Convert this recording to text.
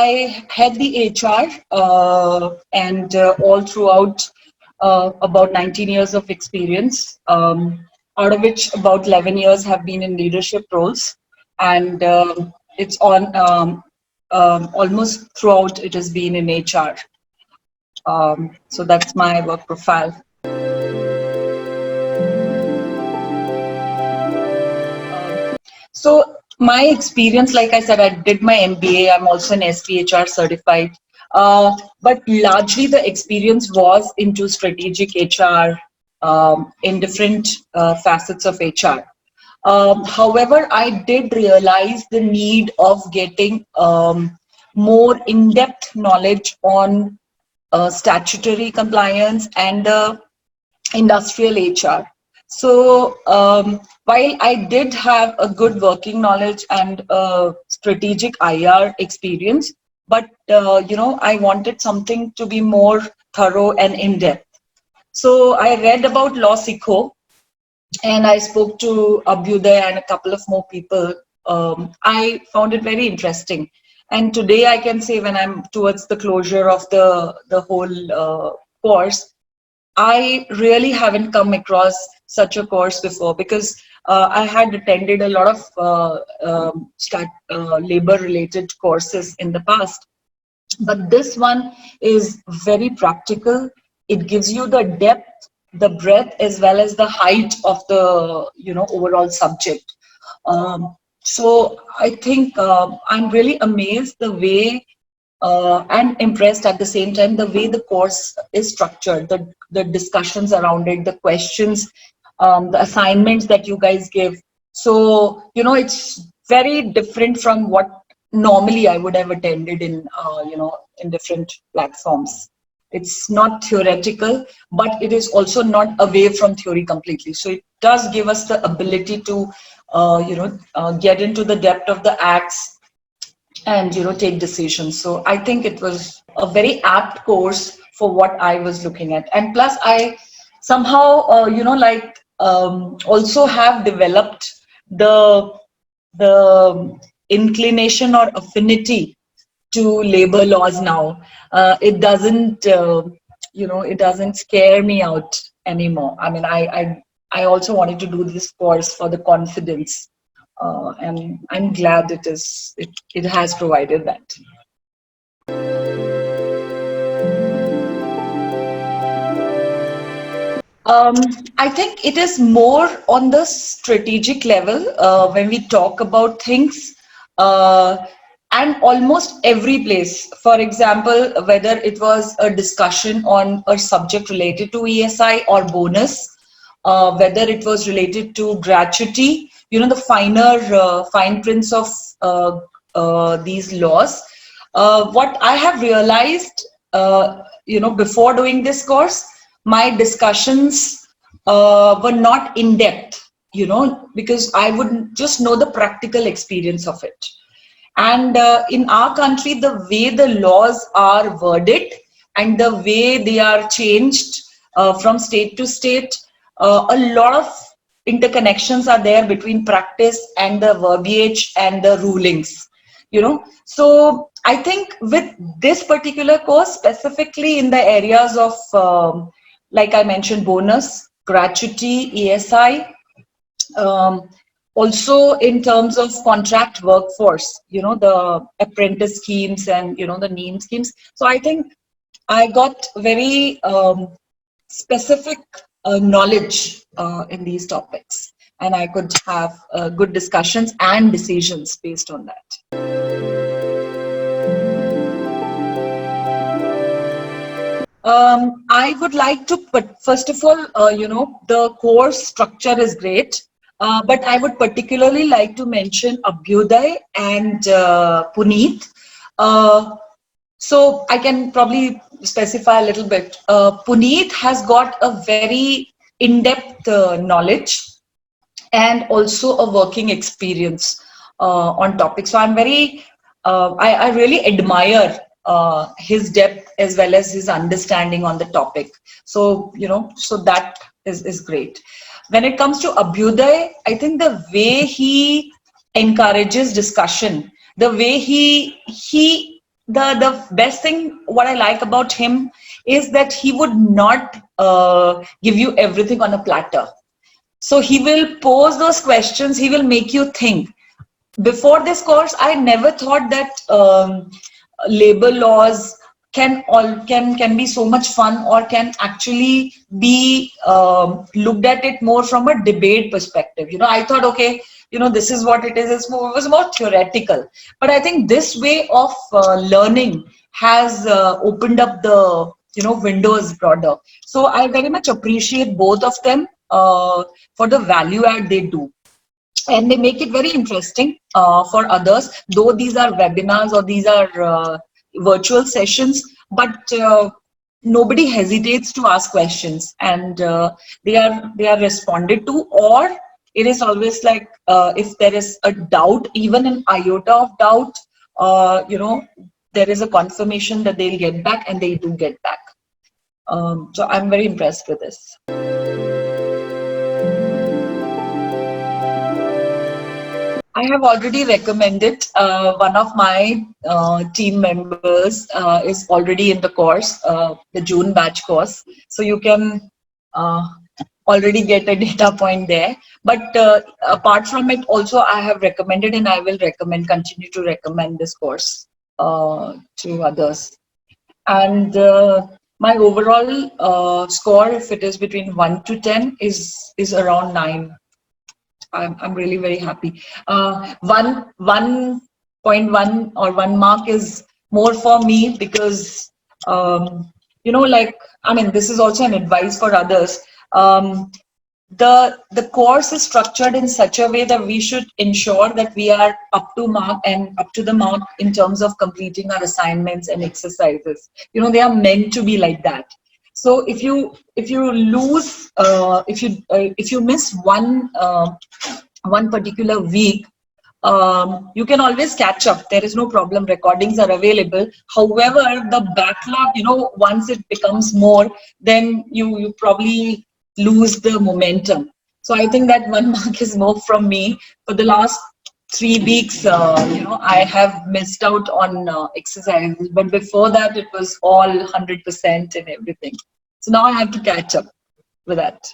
I had the HR and all throughout about 19 years of experience, out of which about 11 years have been in leadership roles. And it's on almost throughout it has been in HR. So that's my work profile. So my experience, like I said, I did my MBA. I'm also an SPHR certified. But largely the experience was into strategic HR in different facets of HR. However, I did realize the need of getting more in-depth knowledge on statutory compliance and industrial HR. So while I did have a good working knowledge and strategic IR experience, but I wanted something to be more thorough and in-depth. So I read about LawSikho, and I spoke to Abhyuday and a couple of more people. I found it very interesting. And today I can say, when I'm towards the closure of the whole course, I really haven't come across such a course before, because I had attended a lot of labor-related courses in the past. But this one is very practical. It gives you the depth, the breadth, as well as the height of the overall subject. So I think I'm really amazed the way and impressed at the same time the way the course is structured, the discussions around it, the questions, the assignments that you guys give. So it's very different from what normally I would have attended in in different platforms. It's not theoretical, but it is also not away from theory completely. So it does give us the ability to get into the depth of the acts and take decisions. So I think it was a very apt course for what I was looking at. And plus I somehow also have developed the inclination or affinity to labor laws now. It doesn't it doesn't scare me out anymore. I mean, I also wanted to do this course for the confidence, and I'm glad it has provided that. I think it is more on the strategic level when we talk about things, and almost every place. For example, whether it was a discussion on a subject related to ESI or bonus, whether it was related to gratuity, the fine prints of these laws. What I have realized, before doing this course, my discussions were not in depth, because I wouldn't just know the practical experience of it. And in our country, the way the laws are worded and the way they are changed from state to state, a lot of interconnections are there between practice and the verbiage and the rulings, So I think with this particular course, specifically in the areas of, like I mentioned, bonus, gratuity, ESI, also in terms of contract workforce, the apprentice schemes and, the NEEM schemes. So I think I got very specific knowledge in these topics, and I could have good discussions and decisions based on that. I would like to put, first of all, the course structure is great, but I would particularly like to mention Abhyuday and Puneet. So I can probably specify a little bit. Puneet has got a very in-depth knowledge and also a working experience on topics. So I'm very, I really admire his depth as well as his understanding on the topic. So, so that is great. When it comes to Abhyuday, I think the way he encourages discussion, the way he the best thing what I like about him is that he would not give you everything on a platter. So he will pose those questions. He will make you think. Before this course, I never thought that labor laws can be so much fun, or can actually be looked at it more from a debate perspective. I thought, okay, this is what it is. It was more theoretical. But I think this way of learning has opened up the windows broader. So I very much appreciate both of them for the value add they do, and they make it very interesting for others, though these are webinars or these are virtual sessions. But nobody hesitates to ask questions, and they are responded to. Or it is always like, if there is a doubt, even an iota of doubt, there is a confirmation that they'll get back, and they do get back. So I'm very impressed with this. I have already recommended. One of my team members is already in the course, the June batch course. So you can already get a data point there. But apart from it, also I have recommended, and I will continue to recommend this course to others. And my overall score, if it is between 1 to 10, is around 9. I'm really very happy. 1.1 or 1 mark is more for me, because like, I mean, this is also an advice for others. The course is structured in such a way that we should ensure that we are up to mark and up to the mark in terms of completing our assignments and exercises. They are meant to be like that. So if you lose, if you miss one particular week, you can always catch up. There is no problem. Recordings are available. However, the backlog, once it becomes more, then you probably lose the momentum. So I think that 1 mark is more from me. For the last 3 weeks, I have missed out on exercises, but before that, it was all 100% and everything. So now I have to catch up with that.